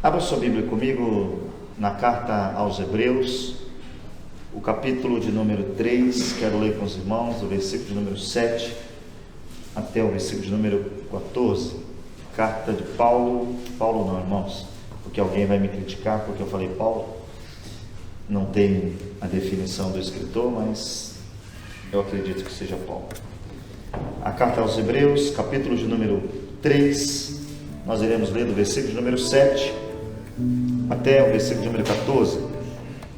Abra sua Bíblia comigo na carta aos Hebreus, o capítulo de número 3, quero ler com os irmãos, do versículo de número 7 até o versículo de número 14. Carta de Paulo não, irmãos, porque alguém vai me criticar porque eu falei Paulo. Não tem a definição do escritor, mas eu acredito que seja Paulo. A carta aos Hebreus, capítulo de número 3, nós iremos ler do versículo de número 7 até o versículo de número 14.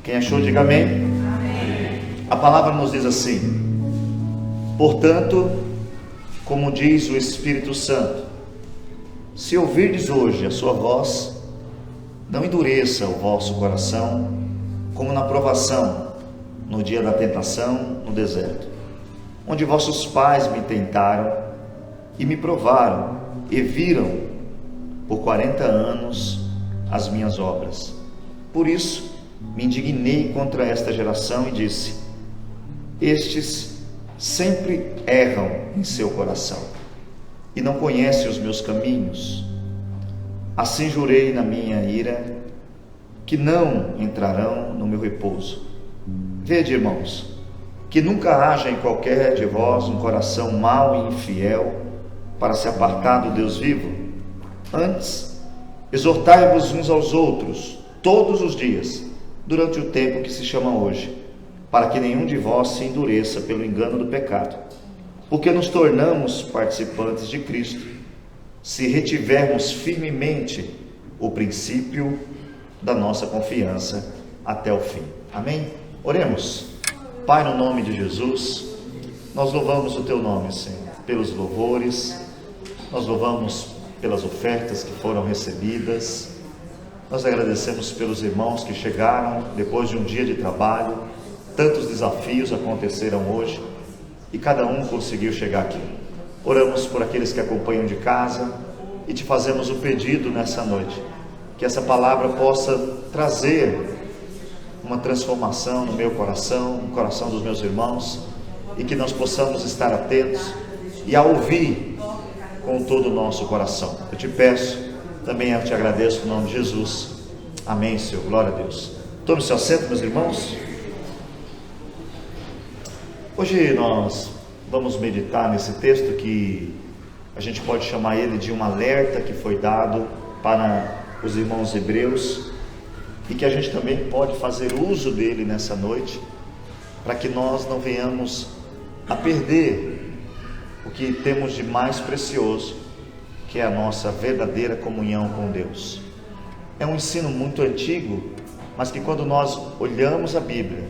Quem achou, diga amém. Amém. A palavra nos diz assim: portanto, como diz o Espírito Santo, se ouvirdes hoje a sua voz, não endureça o vosso coração, como na provação, no dia da tentação no deserto, onde vossos pais me tentaram e me provaram e viram por 40 anos as minhas obras. Por isso me indignei contra esta geração e disse: estes sempre erram em seu coração e não conhecem os meus caminhos. Assim jurei na minha ira que não entrarão no meu repouso. Vede, irmãos, que nunca haja em qualquer de vós um coração mau e infiel para se apartar do Deus vivo. Antes, exortai-vos uns aos outros todos os dias, durante o tempo que se chama hoje, para que nenhum de vós se endureça pelo engano do pecado, porque nos tornamos participantes de Cristo, se retivermos firmemente o princípio da nossa confiança até o fim. Amém? Oremos. Pai, no nome de Jesus, nós louvamos o Teu nome, Senhor, pelos louvores, nós louvamos pelas ofertas que foram recebidas, nós agradecemos pelos irmãos que chegaram depois de um dia de trabalho. Tantos desafios aconteceram hoje e cada um conseguiu chegar aqui. Oramos por aqueles que acompanham de casa e te fazemos o pedido nessa noite, que essa palavra possa trazer uma transformação no meu coração, no coração dos meus irmãos, e que nós possamos estar atentos e a ouvir com todo o nosso coração. Eu te peço, também eu te agradeço no nome de Jesus. Amém, Senhor. Glória a Deus. Tome seu assento, meus irmãos. Hoje nós vamos meditar nesse texto que a gente pode chamar ele de um alerta que foi dado para os irmãos hebreus e que a gente também pode fazer uso dele nessa noite, para que nós não venhamos a perder o que temos de mais precioso, que é a nossa verdadeira comunhão com Deus. É um ensino muito antigo, mas que quando nós olhamos a Bíblia,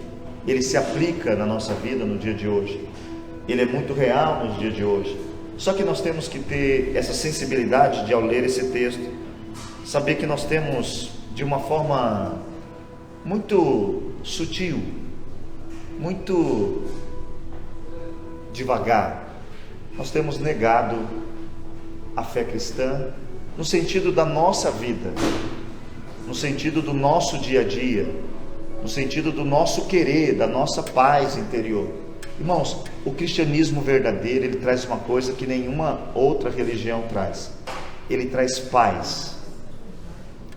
ele se aplica na nossa vida no dia de hoje. Ele é muito real no dia de hoje. Só que nós temos que ter essa sensibilidade de, ao ler esse texto, saber que nós temos, de uma forma muito sutil, muito devagar, nós temos negado a fé cristã no sentido da nossa vida, no sentido do nosso dia a dia, no sentido do nosso querer, da nossa paz interior. Irmãos, o cristianismo verdadeiro, ele traz uma coisa que nenhuma outra religião traz. Ele traz paz,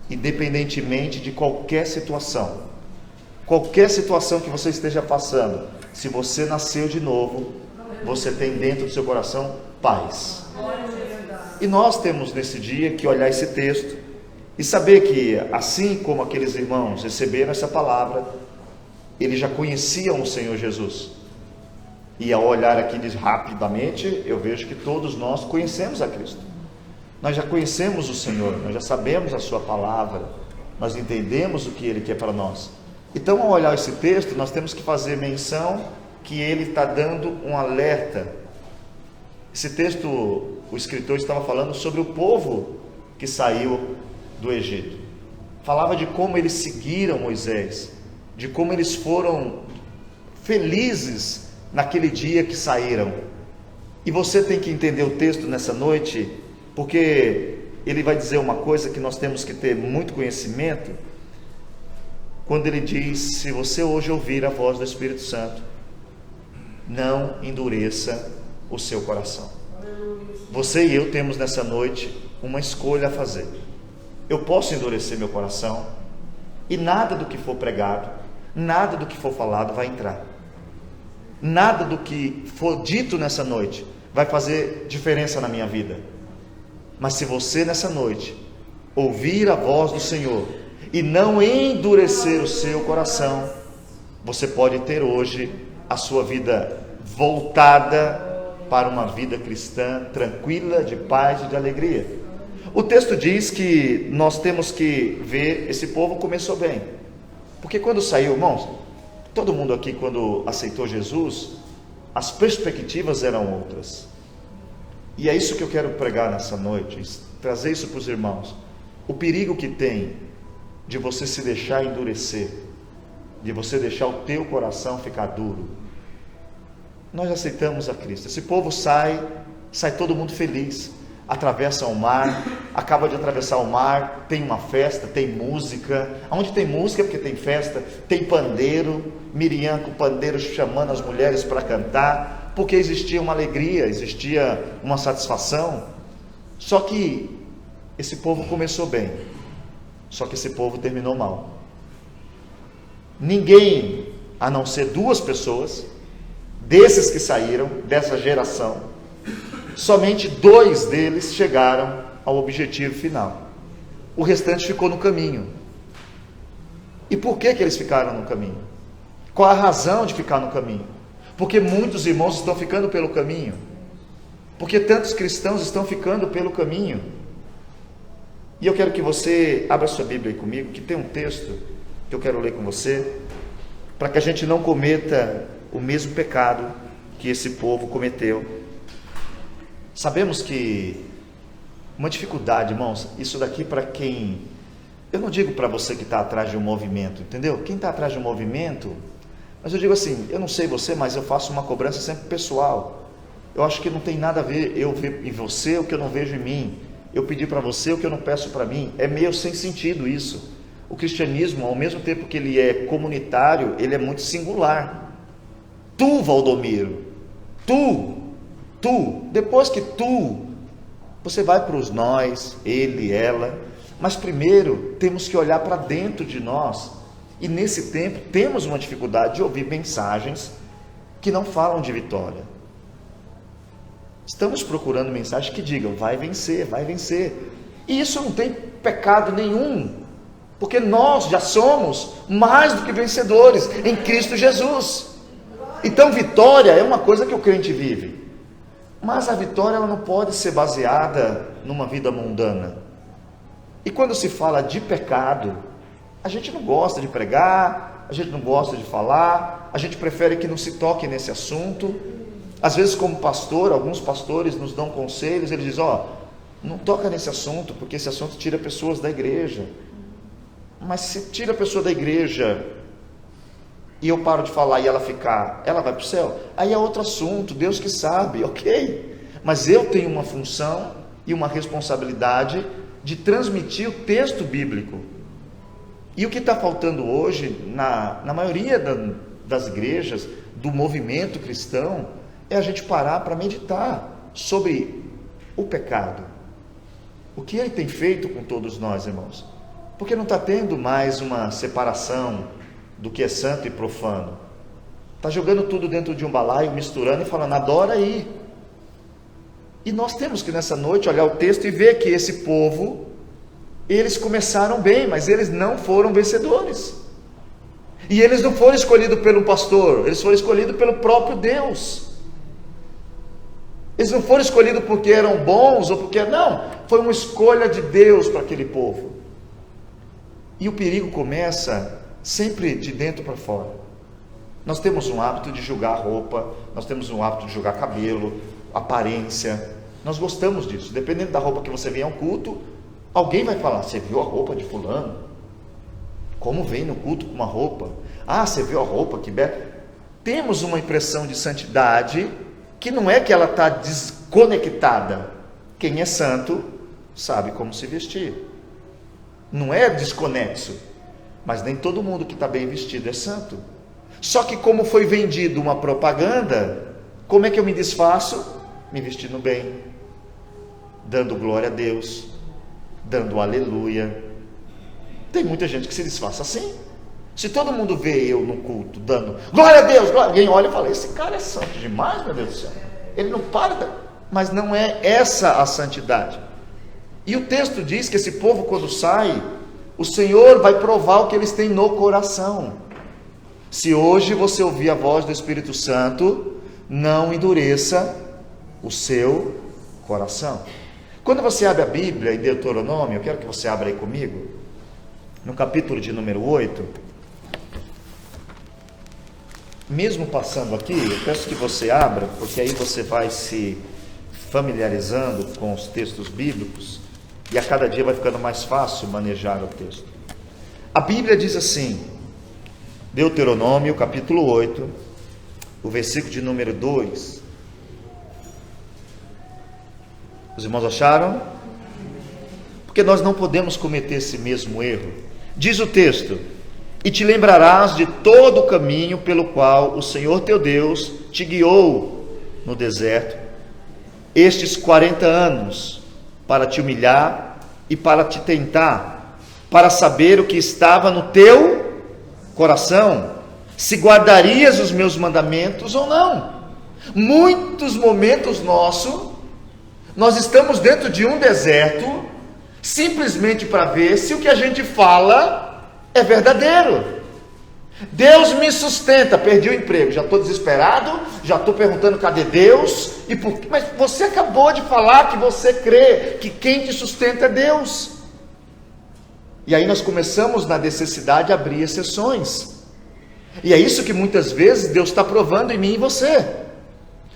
independentemente de qualquer situação que você esteja passando. Se você nasceu de novo, você tem dentro do seu coração paz. E nós temos nesse dia que olhar esse texto e saber que, assim como aqueles irmãos receberam essa palavra, eles já conheciam o Senhor Jesus. E ao olhar aqui rapidamente, eu vejo que todos nós conhecemos a Cristo. Nós já conhecemos o Senhor, nós já sabemos a sua palavra, nós entendemos o que Ele quer para nós. Então, ao olhar esse texto, nós temos que fazer menção que ele está dando um alerta. Esse texto, o escritor estava falando sobre o povo que saiu do Egito. Falava de como eles seguiram Moisés, de como eles foram felizes naquele dia que saíram. E você tem que entender o texto nessa noite, porque ele vai dizer uma coisa que nós temos que ter muito conhecimento, quando ele diz: se você hoje ouvir a voz do Espírito Santo, não endureça o seu coração. Você e eu temos nessa noite uma escolha a fazer. eu posso endurecer meu coração e nada do que for pregado, nada do que for falado vai entrar. Nada do que for dito nessa noite vai fazer diferença na minha vida. Mas se você nessa noite ouvir a voz do Senhor e não endurecer o seu coração, você pode ter hoje a sua vida voltada para uma vida cristã tranquila, de paz e de alegria. O texto diz que nós temos que ver, esse povo começou bem, porque quando saiu, irmãos, todo mundo aqui quando aceitou Jesus, as perspectivas eram outras, e é isso que eu quero pregar nessa noite, trazer isso para os irmãos, o perigo que tem de você se deixar endurecer, de você deixar o teu coração ficar duro. Nós aceitamos a Cristo, esse povo sai todo mundo feliz, atravessa o mar, acaba de atravessar o mar, tem uma festa, tem música. Onde tem música é porque tem festa, tem pandeiro, Miriam com o pandeiro chamando as mulheres para cantar, porque existia uma alegria, existia uma satisfação. Só que esse povo começou bem, só que esse povo terminou mal. Ninguém, a não ser 2 pessoas, desses que saíram, dessa geração, somente 2 deles chegaram ao objetivo final. O restante ficou no caminho. E por que eles ficaram no caminho? Qual a razão de ficar no caminho? Porque muitos irmãos estão ficando pelo caminho. Porque tantos cristãos estão ficando pelo caminho. E eu quero que você abra sua Bíblia aí comigo, que tem um texto que eu quero ler com você, para que a gente não cometa o mesmo pecado que esse povo cometeu. Sabemos que uma dificuldade, irmãos, isso daqui para quem, eu não digo para você que está atrás de um movimento, entendeu? Quem está atrás de um movimento, mas eu digo assim, eu não sei você, mas eu faço uma cobrança sempre pessoal. Eu acho que não tem nada a ver eu ver em você o que eu não vejo em mim, eu pedir para você o que eu não peço para mim. É meio sem sentido isso. O cristianismo, ao mesmo tempo que ele é comunitário, ele é muito singular. Tu, Valdomiro, depois que você vai para os nós, ele, ela, mas primeiro temos que olhar para dentro de nós, e nesse tempo temos uma dificuldade de ouvir mensagens que não falam de vitória. Estamos procurando mensagens que digam, vai vencer, e isso não tem pecado nenhum, porque nós já somos mais do que vencedores em Cristo Jesus. Então vitória é uma coisa que o crente vive, mas a vitória ela não pode ser baseada numa vida mundana. E quando se fala de pecado, a gente não gosta de pregar, a gente não gosta de falar, a gente prefere que não se toque nesse assunto. Às vezes, como pastor, alguns pastores nos dão conselhos, eles dizem, não toca nesse assunto, porque esse assunto tira pessoas da igreja. Mas se tira a pessoa da igreja e eu paro de falar e ela vai para o céu, aí é outro assunto, Deus que sabe, ok, mas eu tenho uma função e uma responsabilidade de transmitir o texto bíblico. E o que está faltando hoje na maioria das igrejas, do movimento cristão, é a gente parar para meditar sobre o pecado, o que ele tem feito com todos nós, irmãos, porque não está tendo mais uma separação do que é santo e profano. Está jogando tudo dentro de um balaio, misturando e falando, adora aí. E nós temos que nessa noite olhar o texto e ver que esse povo, eles começaram bem, mas eles não foram vencedores. E eles não foram escolhidos pelo pastor, eles foram escolhidos pelo próprio Deus. Eles não foram escolhidos porque eram bons ou porque... Não, foi uma escolha de Deus para aquele povo. E o perigo começa sempre de dentro para fora. Nós temos um hábito de julgar roupa, nós temos um hábito de julgar cabelo, aparência. Nós gostamos disso. Dependendo da roupa que você vem ao culto, alguém vai falar, você viu a roupa de fulano? Como vem no culto com uma roupa? Ah, você viu a roupa que bela? Temos uma impressão de santidade que não é que ela está desconectada. Quem é santo sabe como se vestir. Não é desconexo. Mas nem todo mundo que está bem vestido é santo. Só que como foi vendido uma propaganda, como é que eu me desfaço? Me vestindo bem, dando glória a Deus, dando aleluia. Tem muita gente que se disfarça assim. Se todo mundo vê eu no culto dando glória a Deus, glória, alguém olha e fala, esse cara é santo demais, meu Deus do céu. Ele não para, mas não é essa a santidade. E o texto diz que esse povo, quando sai, o Senhor vai provar o que eles têm no coração. Se hoje você ouvir a voz do Espírito Santo, não endureça o seu coração. Quando você abre a Bíblia em Deuteronômio, eu quero que você abra aí comigo, no capítulo de número 8, mesmo passando aqui, eu peço que você abra, porque aí você vai se familiarizando com os textos bíblicos, e a cada dia vai ficando mais fácil manejar o texto. A Bíblia diz assim, Deuteronômio capítulo 8, o versículo de número 2. Os irmãos acharam? Porque nós não podemos cometer esse mesmo erro. Diz o texto: e te lembrarás de todo o caminho pelo qual o Senhor teu Deus te guiou no deserto, estes 40 anos, para te humilhar e para te tentar, para saber o que estava no teu coração, se guardarias os meus mandamentos ou não. Muitos momentos nós estamos dentro de um deserto, simplesmente para ver se o que a gente fala é verdadeiro. Deus me sustenta, perdi o emprego, já estou desesperado, já estou perguntando cadê Deus, mas você acabou de falar que você crê que quem te sustenta é Deus. E aí nós começamos na necessidade de abrir exceções, e é isso que muitas vezes Deus está provando em mim e você,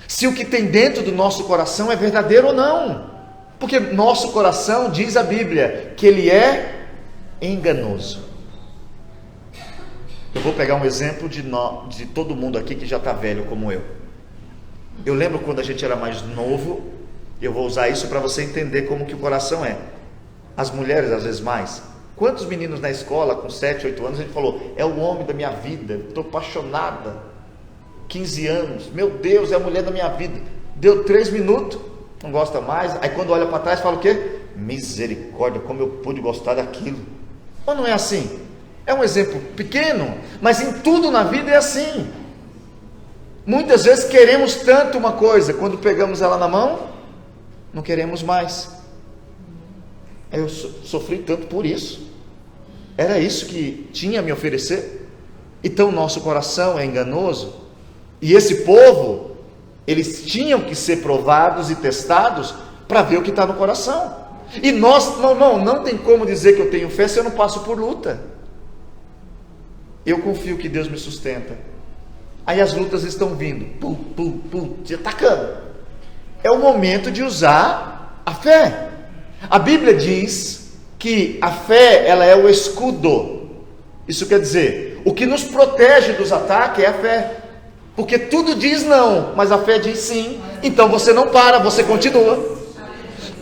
se o que tem dentro do nosso coração é verdadeiro ou não, porque nosso coração, diz a Bíblia, que ele é enganoso. Eu vou pegar um exemplo de todo mundo aqui que já está velho como eu. Eu lembro quando a gente era mais novo, eu vou usar isso para você entender como que o coração é. As mulheres às vezes mais. Quantos meninos na escola com 7, 8 anos a gente falou, é o homem da minha vida, estou apaixonada. 15 anos, meu Deus, é a mulher da minha vida. Deu 3 minutos, não gosta mais. Aí quando olha para trás fala o quê? Misericórdia, como eu pude gostar daquilo. Ou não é assim? É um exemplo pequeno, mas em tudo na vida é assim. Muitas vezes queremos tanto uma coisa, quando pegamos ela na mão, não queremos mais. Eu sofri tanto por isso. Era isso que tinha a me oferecer. Então nosso coração é enganoso. E esse povo, eles tinham que ser provados e testados para ver o que está no coração. E nós, não tem como dizer que eu tenho fé se eu não passo por luta. Eu confio que Deus me sustenta. Aí as lutas estão vindo, te atacando. É o momento de usar a fé. A Bíblia diz que a fé, ela é o escudo. Isso quer dizer, o que nos protege dos ataques é a fé. Porque tudo diz não, mas a fé diz sim. Então você não para, você continua.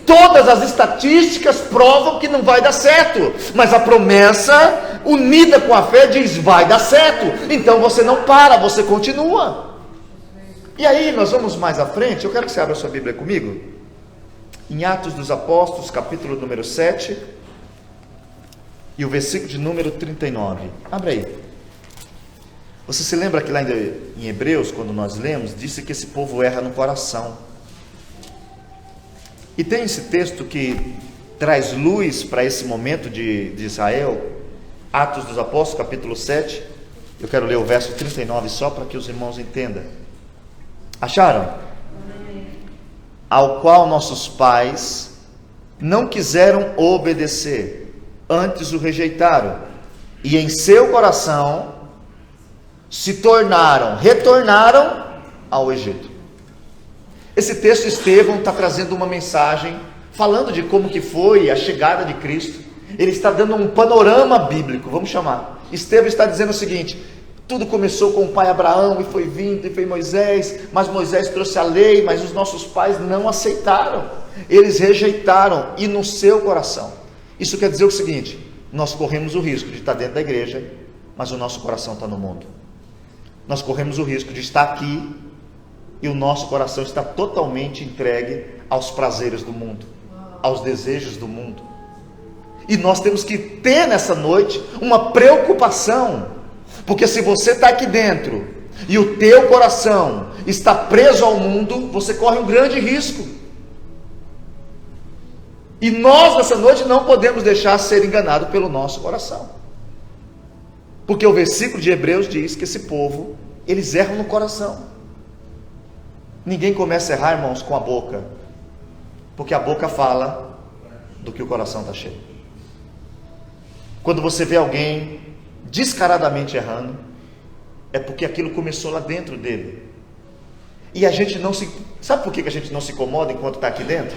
Todas as estatísticas provam que não vai dar certo, mas a promessa unida com a fé diz vai dar certo. Então você não para, você continua. E aí nós vamos mais à frente. Eu quero que você abra a sua Bíblia comigo em Atos dos Apóstolos, capítulo número 7 e o versículo de número 39. Abra aí. Você se lembra que lá em Hebreus, quando nós lemos, disse que esse povo erra no coração. E tem esse texto que traz luz para esse momento de Israel, Atos dos Apóstolos, capítulo 7. Eu quero ler o verso 39 só para que os irmãos entendam. Acharam? Ao qual nossos pais não quiseram obedecer, antes o rejeitaram, e em seu coração retornaram ao Egito. Esse texto, Estevão está trazendo uma mensagem, falando de como que foi a chegada de Cristo. Ele está dando um panorama bíblico, vamos chamar. Estevão está dizendo o seguinte: tudo começou com o pai Abraão, e foi vindo, e foi Moisés, mas Moisés trouxe a lei, mas os nossos pais não aceitaram, eles rejeitaram, e no seu coração. Isso quer dizer o seguinte: nós corremos o risco de estar dentro da igreja, mas o nosso coração está no mundo. Nós corremos o risco de estar aqui, e o nosso coração está totalmente entregue aos prazeres do mundo, aos desejos do mundo. E nós temos que ter nessa noite uma preocupação, porque se você está aqui dentro e o teu coração está preso ao mundo, você corre um grande risco. E nós nessa noite não podemos deixar ser enganado pelo nosso coração, porque o versículo de Hebreus diz que esse povo, eles erram no coração. Ninguém começa a errar, irmãos, com a boca, porque a boca fala do que o coração está cheio. Quando você vê alguém descaradamente errando, é porque aquilo começou lá dentro dele. E a gente não se... Sabe por que a gente não se incomoda enquanto está aqui dentro?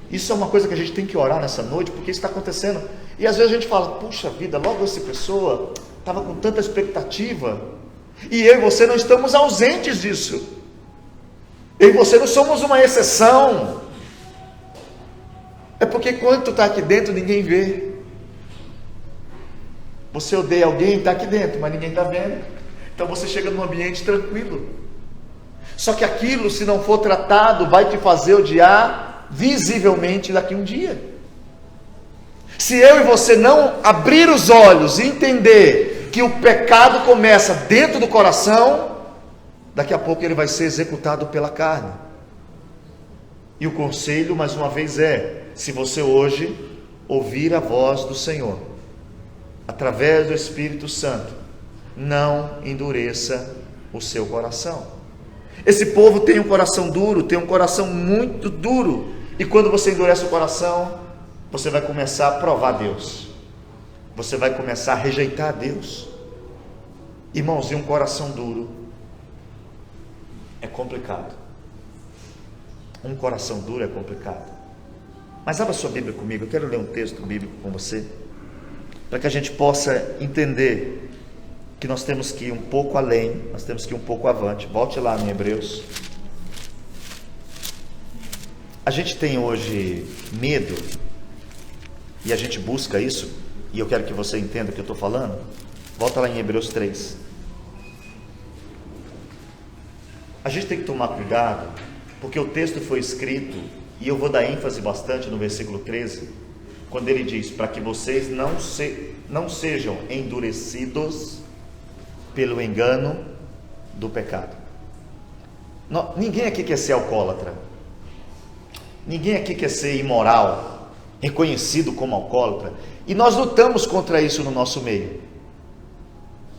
Isso é uma coisa que a gente tem que orar nessa noite, porque isso está acontecendo. E às vezes a gente fala, puxa vida, logo essa pessoa estava com tanta expectativa, e eu e você não estamos ausentes disso. Eu e você não somos uma exceção. É porque quando tu está aqui dentro, ninguém vê. Você odeia alguém, está aqui dentro, mas ninguém está vendo. Então você chega num ambiente tranquilo. Só que aquilo, se não for tratado, vai te fazer odiar visivelmente daqui um dia. Se eu e você não abrir os olhos e entender que o pecado começa dentro do coração, daqui a pouco ele vai ser executado pela carne. E o conselho, mais uma vez, se você hoje ouvir a voz do Senhor, através do Espírito Santo, não endureça o seu coração. Esse povo tem um coração duro, tem um coração muito duro, e quando você endurece o coração, você vai começar a provar Deus, você vai começar a rejeitar Deus. Irmãos, e um coração duro é complicado. Um coração duro é complicado. Mas abra sua Bíblia comigo, eu quero ler um texto bíblico com você, para que a gente possa entender que nós temos que ir um pouco além, nós temos que ir um pouco avante. Volte lá em Hebreus. A gente tem hoje medo, e a gente busca isso, e eu quero que você entenda o que eu estou falando. Volta lá em Hebreus 3. A gente tem que tomar cuidado, porque o texto foi escrito, e eu vou dar ênfase bastante no versículo 13, quando ele diz, para que vocês não sejam endurecidos pelo engano do pecado. Ninguém aqui quer ser alcoólatra, ninguém aqui quer ser imoral, reconhecido como alcoólatra, e nós lutamos contra isso no nosso meio,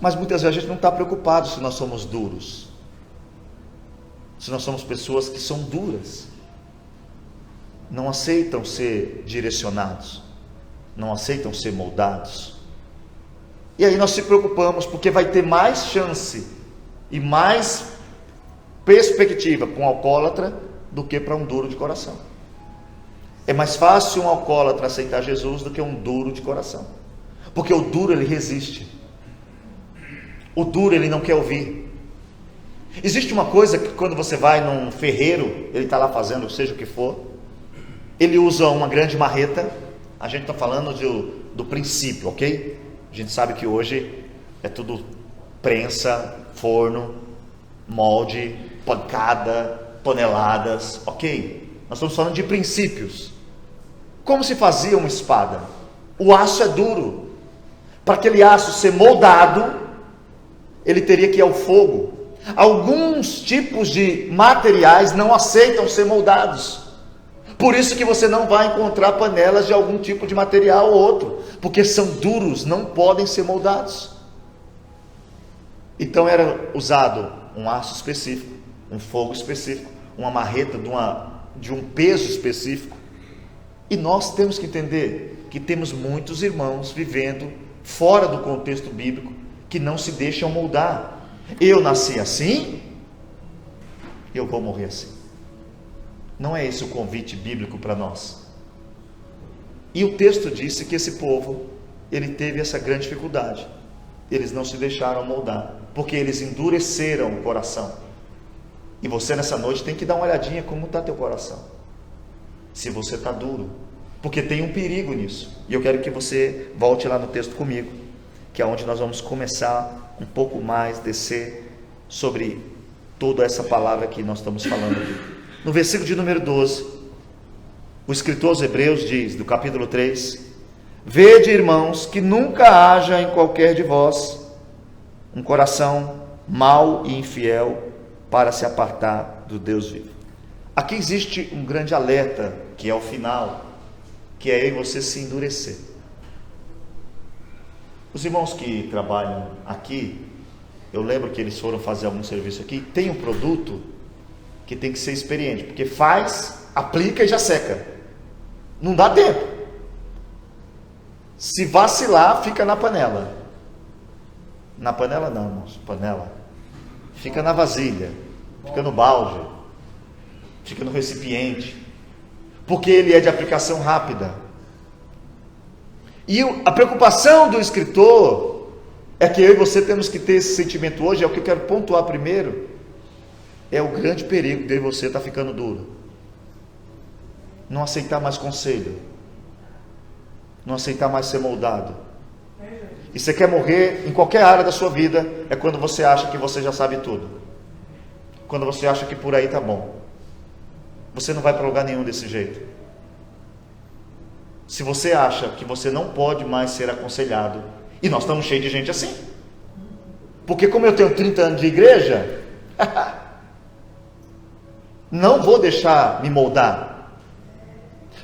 mas muitas vezes a gente não está preocupado se nós somos duros, se nós somos pessoas que são duras, não aceitam ser direcionados, não aceitam ser moldados, e aí nós se preocupamos, porque vai ter mais chance e mais perspectiva para um alcoólatra do que para um duro de coração. É mais fácil um alcoólatra aceitar Jesus do que um duro de coração, porque o duro ele resiste, o duro ele não quer ouvir. Existe uma coisa que quando você vai num ferreiro, ele está lá fazendo seja o que for, ele usa uma grande marreta. A gente está falando do princípio, ok? A gente sabe que hoje é tudo prensa, forno, molde, pancada, toneladas, ok? Nós estamos falando de princípios. Como se fazia uma espada? O aço é duro. Para aquele aço ser moldado, ele teria que ir ao fogo. Alguns tipos de materiais não aceitam ser moldados. Por isso que você não vai encontrar panelas de algum tipo de material ou outro, porque são duros, não podem ser moldados. Então era usado um aço específico, um fogo específico, uma marreta de um peso específico. E nós temos que entender que temos muitos irmãos vivendo fora do contexto bíblico, que não se deixam moldar. Eu nasci assim, eu vou morrer assim. Não é esse o convite bíblico para nós. E o texto disse que esse povo, ele teve essa grande dificuldade. Eles não se deixaram moldar, porque eles endureceram o coração. E você nessa noite tem que dar uma olhadinha como está teu coração. Se você está duro, porque tem um perigo nisso. E eu quero que você volte lá no texto comigo, que é onde nós vamos começar um pouco mais, descer sobre toda essa palavra que nós estamos falando aqui. No versículo de número 12, O escritor aos Hebreus diz, do capítulo 3: Vede, irmãos, que nunca haja em qualquer de vós um coração mau e infiel para se apartar do Deus vivo. Aqui existe um grande alerta, que é o final, que é eu e você se endurecer. Os irmãos que trabalham aqui, eu lembro que eles foram fazer algum serviço aqui, tem um produto que tem que ser experiente, porque faz, aplica e já seca. Não dá tempo. Se vacilar, fica na panela. Na panela não, irmãos, panela. Fica na vasilha, fica no balde, fica no recipiente, porque ele é de aplicação rápida. E a preocupação do escritor é que eu e você temos que ter esse sentimento hoje. É o que eu quero pontuar primeiro. É o grande perigo de você estar ficando duro, não aceitar mais conselho, não aceitar mais ser moldado. E você quer morrer em qualquer área da sua vida, é quando você acha que você já sabe tudo, quando você acha que por aí está bom. Você não vai para lugar nenhum desse jeito. Se você acha que você não pode mais ser aconselhado, e nós estamos cheios de gente assim, porque como eu tenho 30 anos de igreja, não vou deixar me moldar.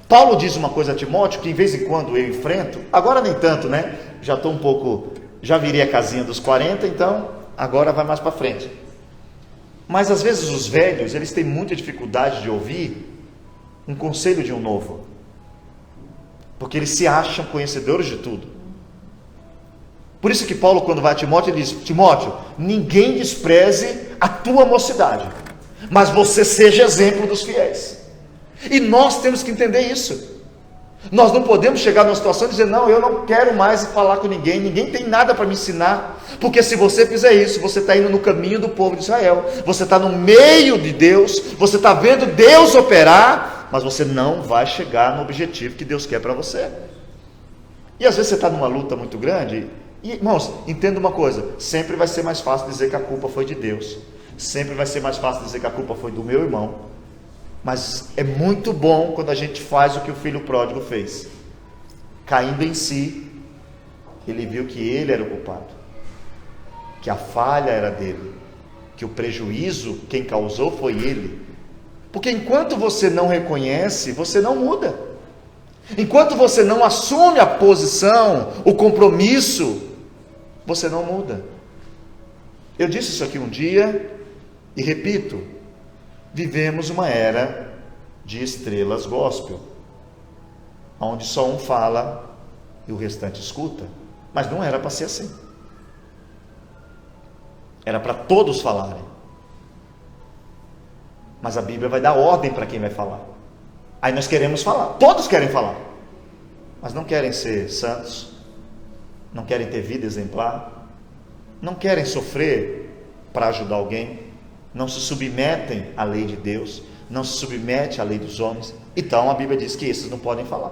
Paulo diz uma coisa a Timóteo, que em vez em quando eu enfrento, agora nem tanto, né? Já estou um pouco, já virei a casinha dos 40, então agora vai mais para frente. Mas às vezes os velhos, eles têm muita dificuldade de ouvir um conselho de um novo, porque eles se acham conhecedores de tudo. Por isso que Paulo, quando vai a Timóteo, ele diz: Timóteo, ninguém despreze a tua mocidade, mas você seja exemplo dos fiéis. E nós temos que entender isso. Nós não podemos chegar numa situação e dizer: não, eu não quero mais falar com ninguém, ninguém tem nada para me ensinar. Porque se você fizer isso, você está indo no caminho do povo de Israel, você está no meio de Deus, você está vendo Deus operar, mas você não vai chegar no objetivo que Deus quer para você. E às vezes você está numa luta muito grande, e irmãos, entenda uma coisa: sempre vai ser mais fácil dizer que a culpa foi de Deus, sempre vai ser mais fácil dizer que a culpa foi do meu irmão. Mas é muito bom quando a gente faz o que o filho pródigo fez. Caindo em si, ele viu que ele era o culpado, que a falha era dele, que o prejuízo quem causou foi ele. Porque enquanto você não reconhece, você não muda. Enquanto você não assume a posição, o compromisso, você não muda. Eu disse isso aqui um dia e repito: vivemos uma era de estrelas gospel, onde só um fala e o restante escuta. Mas não era para ser assim. Era para todos falarem. Mas a Bíblia vai dar ordem para quem vai falar. Aí nós queremos falar, todos querem falar, mas não querem ser santos, não querem ter vida exemplar, não querem sofrer para ajudar alguém, não se submetem à lei de Deus, não se submete à lei dos homens. Então a Bíblia diz que esses não podem falar.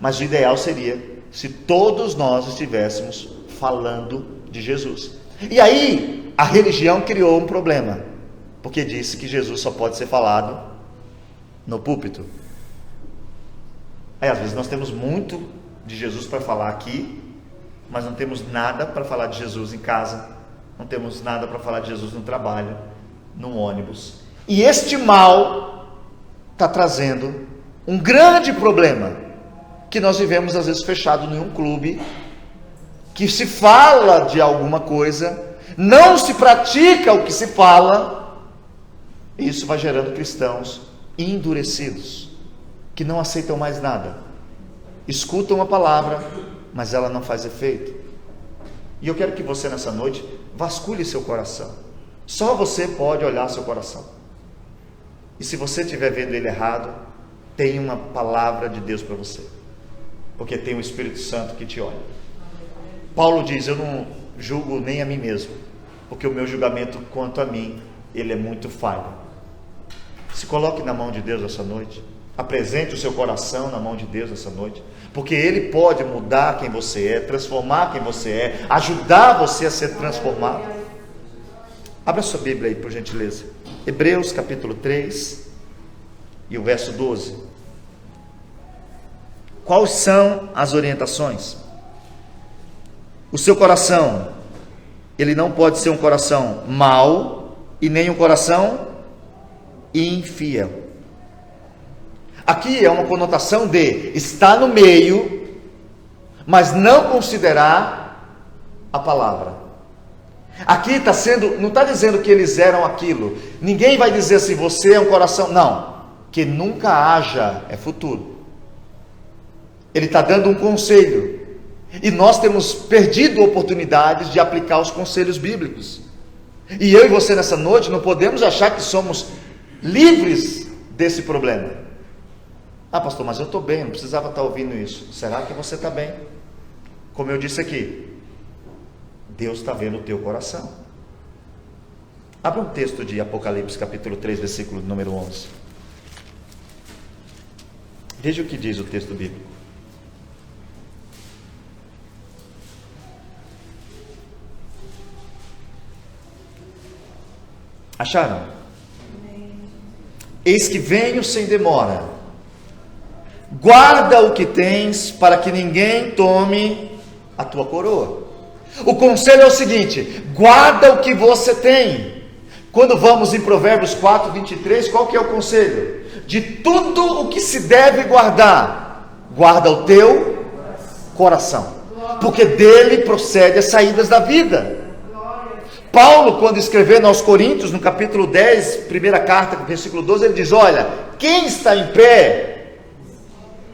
Mas o ideal seria se todos nós estivéssemos falando de Jesus. E aí a religião criou um problema, porque disse que Jesus só pode ser falado no púlpito. Aí às vezes nós temos muito de Jesus para falar aqui, mas não temos nada para falar de Jesus em casa, não temos nada para falar de Jesus no trabalho, no ônibus. E este mal está trazendo um grande problema, que nós vivemos às vezes fechado em um clube, que se fala de alguma coisa, não se pratica o que se fala, e isso vai gerando cristãos endurecidos, que não aceitam mais nada, escutam a palavra, mas ela não faz efeito. E eu quero que você nessa noite vasculhe seu coração. Só você pode olhar seu coração. E se você estiver vendo ele errado, tem uma palavra de Deus para você, porque tem o Espírito Santo que te olha. Paulo diz: eu não julgo nem a mim mesmo, porque o meu julgamento quanto a mim, ele é muito falho. Se coloque na mão de Deus essa noite, apresente o seu coração na mão de Deus essa noite, porque Ele pode mudar quem você é, transformar quem você é, ajudar você a ser transformado. Abra sua Bíblia aí, por gentileza. Hebreus capítulo 3 e o verso 12. Quais são as orientações? O seu coração, ele não pode ser um coração mau e nem um coração infiel. Aqui é uma conotação de estar no meio, mas não considerar a palavra. Aqui está sendo, não está dizendo que eles eram aquilo. Ninguém vai dizer assim, você é um coração. Não, que nunca haja, é futuro. Ele está dando um conselho. E nós temos perdido oportunidades de aplicar os conselhos bíblicos. E eu e você nessa noite não podemos achar que somos livres desse problema. Ah, pastor, mas eu estou bem, não precisava estar ouvindo isso. Será que você está bem? Como eu disse aqui, Deus está vendo o teu coração. Abra um texto de Apocalipse, capítulo 3, versículo número 11. Veja o que diz o texto bíblico. Acharam? Eis que venho sem demora. Guarda o que tens, para que ninguém tome a tua coroa. O conselho é o seguinte: guarda o que você tem. Quando vamos em Provérbios 4, 23, qual que é o conselho? De tudo o que se deve guardar, guarda o teu coração, porque dele procede as saídas da vida. Paulo, quando escrevendo aos Coríntios, no capítulo 10, primeira carta, versículo 12, ele diz: olha, quem está em pé,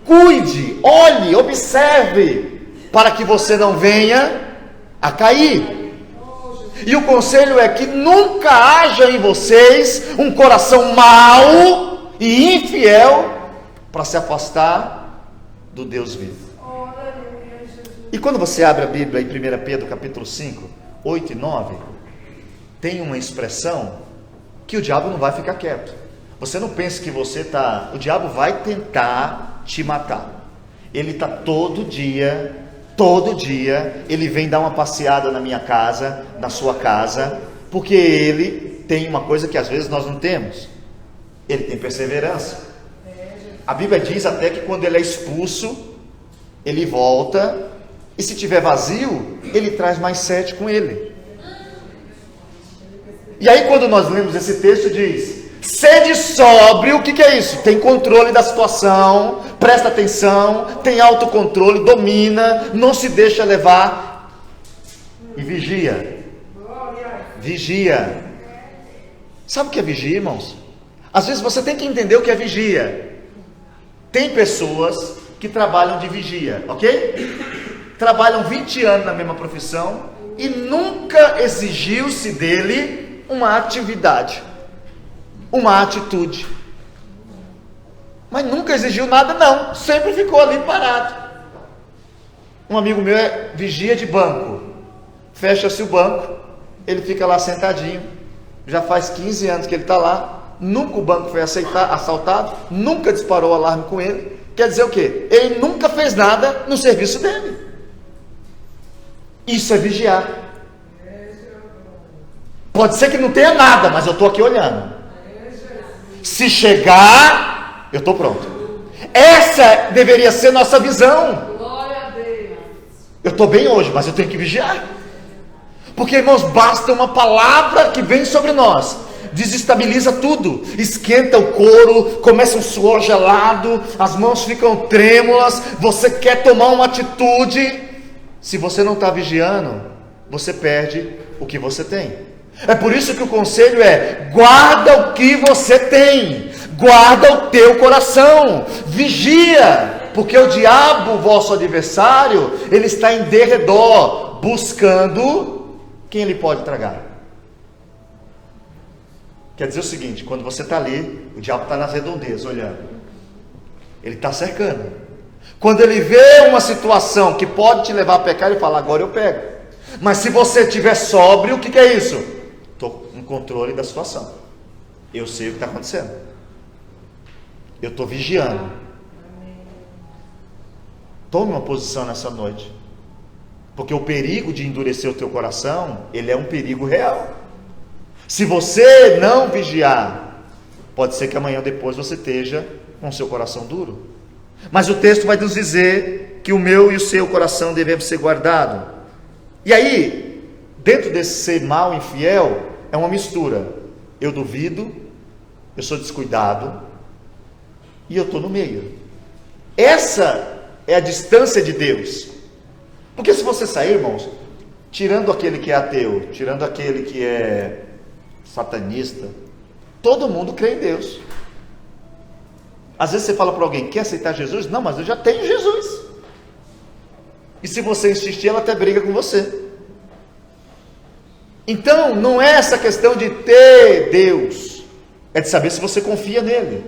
cuide, olhe, observe, para que você não venha a cair. E o conselho é que nunca haja em vocês um coração mau e infiel para se afastar do Deus vivo. E quando você abre a Bíblia em 1 Pedro capítulo 5, 8 e 9, tem uma expressão que o diabo não vai ficar quieto. Você não pense que você está... O diabo vai tentar te matar. Ele está todo dia, ele vem dar uma passeada na minha casa, na sua casa, porque ele tem uma coisa que às vezes nós não temos. Ele tem perseverança. A Bíblia diz até que quando ele é expulso, ele volta, e se tiver vazio, ele traz mais 7 com ele. E aí quando nós lemos esse texto, diz: sede sóbrio. O que é isso? Tem controle da situação, presta atenção, tem autocontrole, domina, não se deixa levar, e vigia. Vigia. Sabe o que é vigia, irmãos? Às vezes você tem que entender o que é vigia. Tem pessoas que trabalham de vigia, ok? Trabalham 20 anos na mesma profissão e nunca exigiu-se dele uma atividade, uma atitude, mas nunca exigiu nada não, sempre ficou ali parado. Um amigo meu é vigia de banco, fecha-se o banco, ele fica lá sentadinho, já faz 15 anos que ele está lá, nunca o banco foi assaltado, nunca disparou o alarme com ele. Quer dizer o quê? Ele nunca fez nada no serviço dele. Isso é vigiar. Pode ser que não tenha nada, mas eu estou aqui olhando. Se chegar, eu estou pronto. Essa deveria ser nossa visão. Eu estou bem hoje, mas eu tenho que vigiar. Porque, irmãos, basta uma palavra que vem sobre nós, desestabiliza tudo, esquenta o couro, começa um suor gelado, as mãos ficam trêmulas, você quer tomar uma atitude. Se você não está vigiando, você perde o que você tem. É por isso que o conselho é: guarda o que você tem, guarda o teu coração, vigia, porque o diabo, vosso adversário, ele está em derredor, buscando quem ele pode tragar. Quer dizer o seguinte: quando você está ali, o diabo está nas redondezas olhando, ele está cercando. Quando ele vê uma situação que pode te levar a pecar, ele fala: agora eu pego. Mas se você estiver sóbrio, o que é isso? Estou no controle da situação, eu sei o que está acontecendo, eu estou vigiando. Tome uma posição nessa noite, porque o perigo de endurecer o teu coração, ele é um perigo real. Se você não vigiar, pode ser que amanhã ou depois você esteja com o seu coração duro. Mas o texto vai nos dizer que o meu e o seu coração devem ser guardados. E aí, dentro desse ser mau, infiel, é uma mistura. Eu duvido, eu sou descuidado e eu estou no meio. Essa é a distância de Deus. Porque se você sair, irmãos, tirando aquele que é ateu, tirando aquele que é satanista, todo mundo crê em Deus. Às vezes você fala para alguém, quer aceitar Jesus? Não, mas eu já tenho Jesus. E se você insistir, ela até briga com você. Então, não é essa questão de ter Deus, é de saber se você confia nele,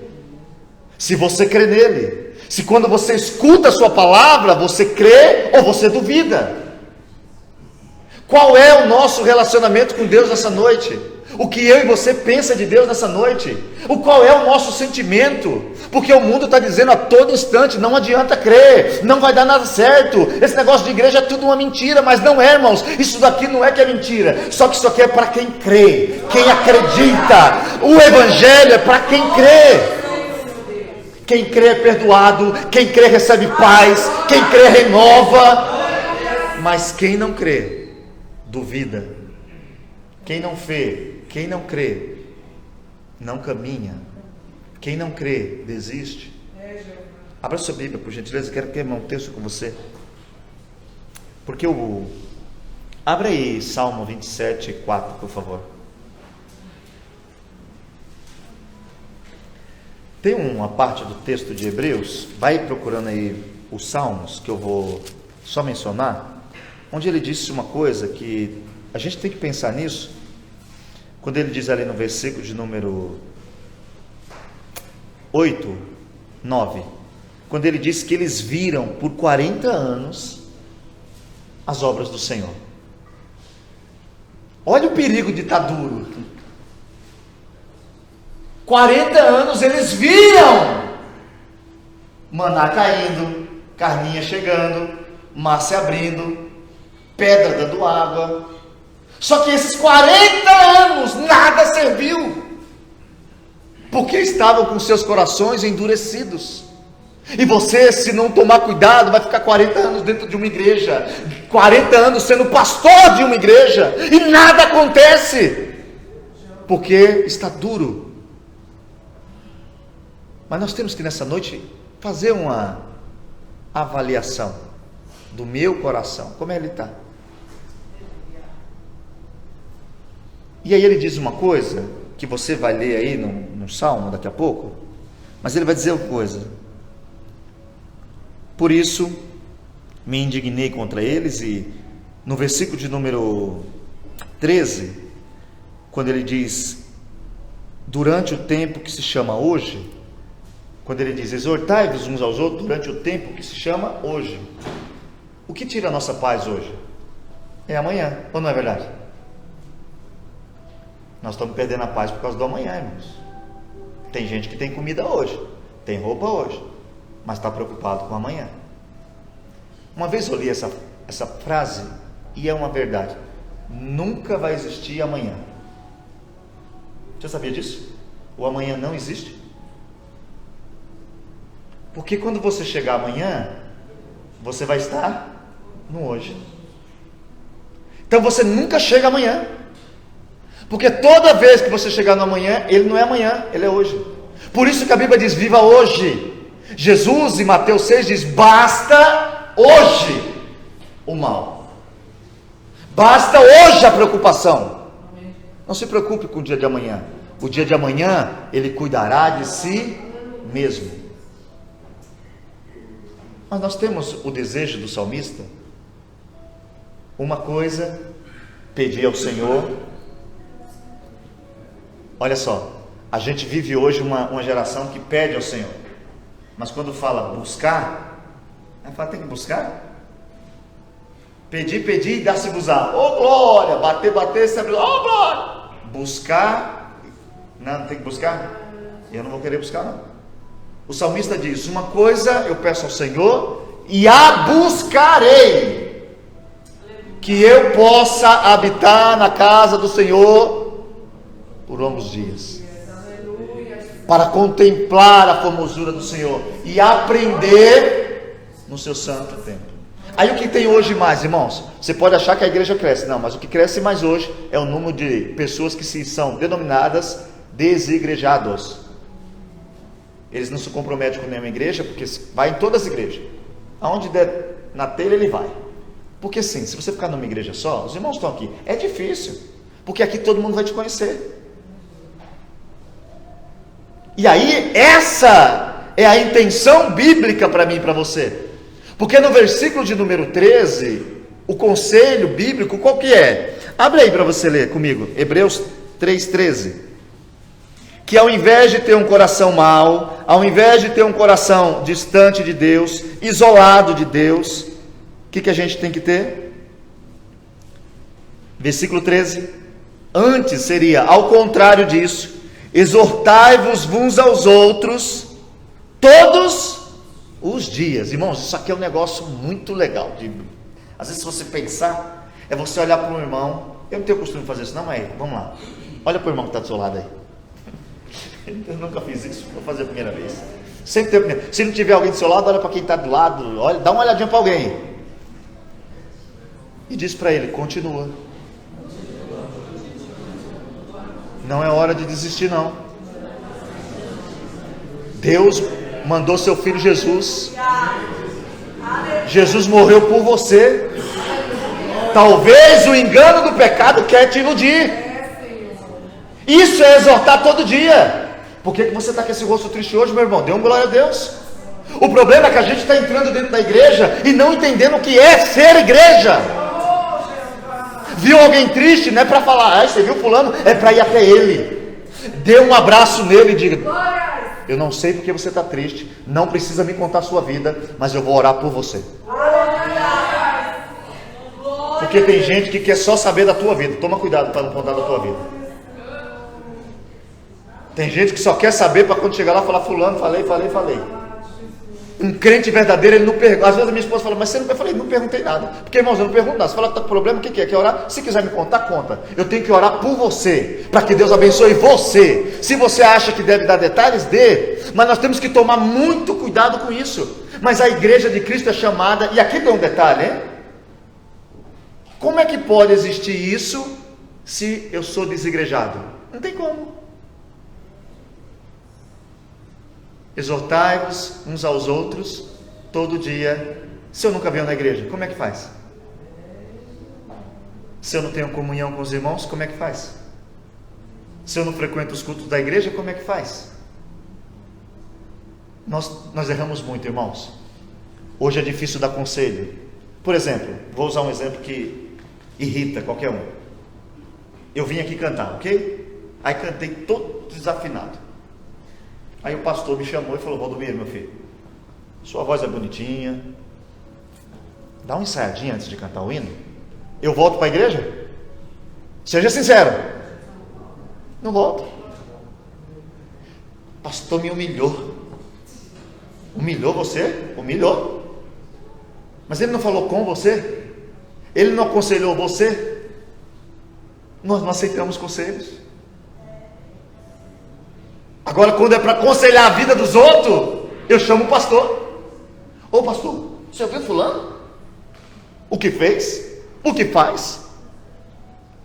se você crê nele, se quando você escuta a sua palavra, você crê ou você duvida. Qual é o nosso relacionamento com Deus nessa noite? O que eu e você pensa de Deus nessa noite? Qual é o nosso sentimento? Porque o mundo está dizendo a todo instante, não adianta crer, não vai dar nada certo, esse negócio de igreja é tudo uma mentira. Mas não é, irmãos, isso daqui não é que é mentira, só que isso aqui é para quem crê, quem acredita. O evangelho é para quem crê. Quem crê é perdoado, quem crê recebe paz, quem crê renova. Mas quem não crê, duvida. Quem não crê, não caminha. Quem não crê, desiste. Abra sua Bíblia, por gentileza, quero queimar um texto com você. Porque abra aí Salmo 27, 4, por favor. Tem uma parte do texto de Hebreus, vai procurando aí os Salmos, que eu vou só mencionar, onde ele disse uma coisa que a gente tem que pensar nisso, quando ele diz ali no versículo de número 8, 9, quando ele diz que eles viram por 40 anos as obras do Senhor. Olha o perigo de estar duro. 40 anos eles viram maná caindo, carninha chegando, mar se abrindo, pedra dando água. Só que esses 40 anos nada serviu, porque estavam com seus corações endurecidos. E você, se não tomar cuidado, vai ficar 40 anos dentro de uma igreja, 40 anos sendo pastor de uma igreja, e nada acontece, porque está duro. Mas nós temos que nessa noite fazer uma avaliação do meu coração, como ele está. E aí ele diz uma coisa, que você vai ler aí no Salmo daqui a pouco, mas ele vai dizer uma coisa: por isso me indignei contra eles. E no versículo de número 13, quando ele diz, durante o tempo que se chama hoje, quando ele diz, exortai-vos uns aos outros durante o tempo que se chama hoje. O que tira a nossa paz hoje? É amanhã, ou não é verdade? Nós estamos perdendo a paz por causa do amanhã, irmãos. Tem gente que tem comida hoje, tem roupa hoje, mas está preocupado com amanhã. Uma vez eu li essa frase, e é uma verdade: nunca vai existir amanhã. Você sabia disso? O amanhã não existe. Porque quando você chegar amanhã, você vai estar no hoje. Então você nunca chega amanhã, porque toda vez que você chegar no amanhã, ele não é amanhã, ele é hoje. Por isso que a Bíblia diz, viva hoje. Jesus em Mateus 6 diz, basta hoje o mal, basta hoje a preocupação. Não se preocupe com o dia de amanhã. O dia de amanhã, ele cuidará de si mesmo. Mas nós temos o desejo do salmista, uma coisa, pedir ao Senhor. Olha só, a gente vive hoje uma geração que pede ao Senhor, mas quando fala buscar, ela fala, tem que buscar? Pedir e dá-se-vos-á. Oh glória, bater, se abrir. Oh glória. Buscar, não tem que buscar? Eu não vou querer buscar não. O salmista diz, uma coisa eu peço ao Senhor e a buscarei, que eu possa habitar na casa do Senhor por longos dias. para contemplar a formosura do Senhor e aprender no seu santo templo. Aí o que tem hoje mais, irmãos? Você pode achar que a igreja cresce. Não, mas o que cresce mais hoje é o número de pessoas que são denominadas desigrejados. Eles não se comprometem com nenhuma igreja, porque vai em todas as igrejas. Aonde der na telha ele vai. Porque sim, se você ficar numa igreja só, os irmãos estão aqui, é difícil, porque aqui todo mundo vai te conhecer. E aí, essa é a intenção bíblica para mim e para você. Porque no versículo de número 13, o conselho bíblico, qual que é? Abre aí para você ler comigo, Hebreus 3,13. Que ao invés de ter um coração mau, ao invés de ter um coração distante de Deus, isolado de Deus, o que a gente tem que ter? Versículo 13. Antes seria, ao contrário disso, exortai-vos uns aos outros todos os dias. Irmãos, isso aqui é um negócio muito legal. Às vezes, se você pensar, é você olhar para um irmão. Eu não tenho costume de fazer isso, não, mas vamos lá. Olha para o irmão que está do seu lado aí. Eu nunca fiz isso, vou fazer a primeira vez. Sempre tem a primeira. Se não tiver alguém do seu lado, olha para quem está do lado, olha, dá uma olhadinha para alguém e diz para ele: continua. Não é hora de desistir, não. Deus mandou seu filho Jesus. Jesus morreu por você. Talvez o engano do pecado quer te iludir. Isso é exortar todo dia. Por que você está com esse rosto triste hoje, meu irmão? Dê um glória a Deus. O problema é que a gente está entrando dentro da igreja e não entendendo o que é ser igreja. Viu alguém triste, não é para falar: você viu fulano? É para ir até ele. Dê um abraço nele e diga: eu não sei porque você está triste, não precisa me contar a sua vida, mas eu vou orar por você. Porque tem gente que quer só saber da tua vida. Toma cuidado para não contar da tua vida. Tem gente que só quer saber para quando chegar lá falar: fulano, falei. Um crente verdadeiro, ele não pergunta. Às vezes a minha esposa fala: mas você não... Eu falei: não perguntei nada. Porque, irmãos, eu não pergunto nada. Você fala que está com problema, o que é? Quer orar? Se quiser me contar, conta. Eu tenho que orar por você, para que Deus abençoe você. Se você acha que deve dar detalhes, dê. Mas nós temos que tomar muito cuidado com isso. Mas a igreja de Cristo é chamada, e aqui tem um detalhe, hein? Como é que pode existir isso se eu sou desigrejado? Não tem como. Exortai-vos uns aos outros todo dia. Se eu nunca venho na igreja, como é que faz? Se eu não tenho comunhão com os irmãos, como é que faz? Se eu não frequento os cultos da igreja, como é que faz? Nós erramos muito, irmãos. Hoje é difícil dar conselho. Por exemplo, vou usar um exemplo que irrita qualquer um. Eu vim aqui cantar, ok? Aí cantei todo desafinado. Aí o pastor me chamou e falou: Valdomiro, meu filho, sua voz é bonitinha, dá uma ensaiadinha antes de cantar o hino. Eu volto para a igreja? Seja sincero. Não volto. O pastor me humilhou. Humilhou você? Humilhou. Mas ele não falou com você? Ele não aconselhou você? Nós não aceitamos conselhos. Agora, quando é para aconselhar a vida dos outros, eu chamo o pastor. Ô pastor, você ouviu fulano? O que fez? O que faz?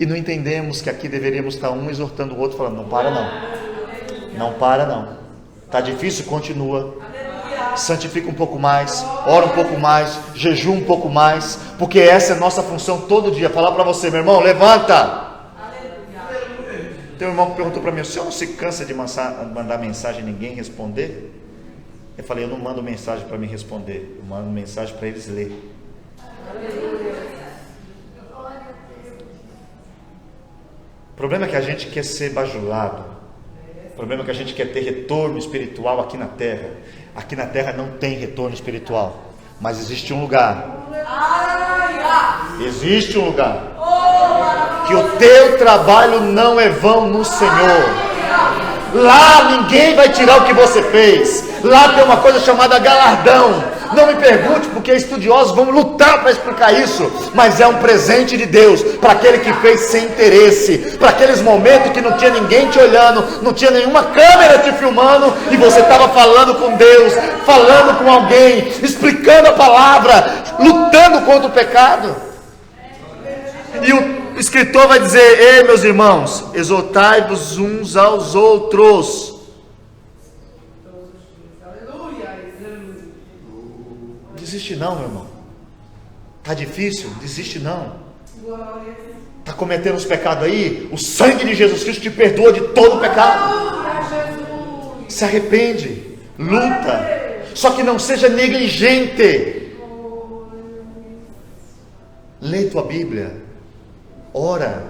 E não entendemos que aqui deveríamos estar um exortando o outro, falando: não para não. Não para não. Está difícil? Continua. Santifica um pouco mais, ora um pouco mais, jejua um pouco mais, porque essa é a nossa função todo dia. Falar para você: meu irmão, levanta. Tem um irmão que perguntou para mim: o senhor não se cansa de mandar mensagem e ninguém responder? Eu falei: eu não mando mensagem para me responder, eu mando mensagem para eles lerem. O problema é que a gente quer ser bajulado. O problema é que a gente quer ter retorno espiritual aqui na terra. Aqui na terra não tem retorno espiritual, mas existe um lugar. Existe um lugar que o teu trabalho não é vão no Senhor. Lá ninguém vai tirar o que você fez. Lá tem uma coisa chamada galardão. Não me pergunte, porque estudiosos vão lutar para explicar isso, mas é um presente de Deus para aquele que fez sem interesse, para aqueles momentos que não tinha ninguém te olhando, não tinha nenhuma câmera te filmando e você estava falando com Deus, falando com alguém, explicando a palavra, lutando contra o pecado. E o escritor vai dizer: ei, meus irmãos, exortai-vos uns aos outros. Desiste não, meu irmão. Está difícil? Desiste não. Está cometendo os pecados aí? O sangue de Jesus Cristo te perdoa de todo o pecado. Se arrepende, luta. Só que não seja negligente. Lê tua Bíblia, ora,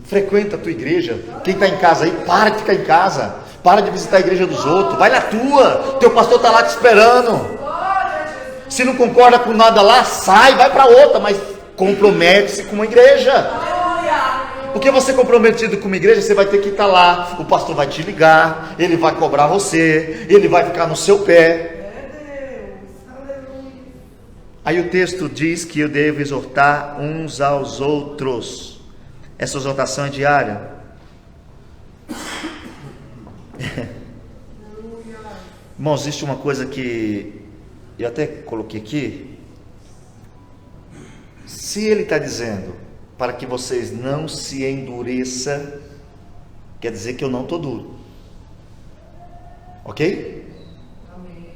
frequenta a tua igreja. Quem está em casa aí, para de ficar em casa, para de visitar a igreja dos outros, vai na tua, teu pastor está lá te esperando. Se não concorda com nada lá, sai, vai para outra, mas compromete-se com uma igreja. Porque você comprometido com uma igreja, você vai ter que estar lá, o pastor vai te ligar, ele vai cobrar você, ele vai ficar no seu pé. Aí o texto diz que eu devo exortar uns aos outros. Essa exortação é diária. Irmãos, existe uma coisa que eu até coloquei aqui. Se ele está dizendo para que vocês não se endureçam, quer dizer que eu não estou duro. Ok? Amém.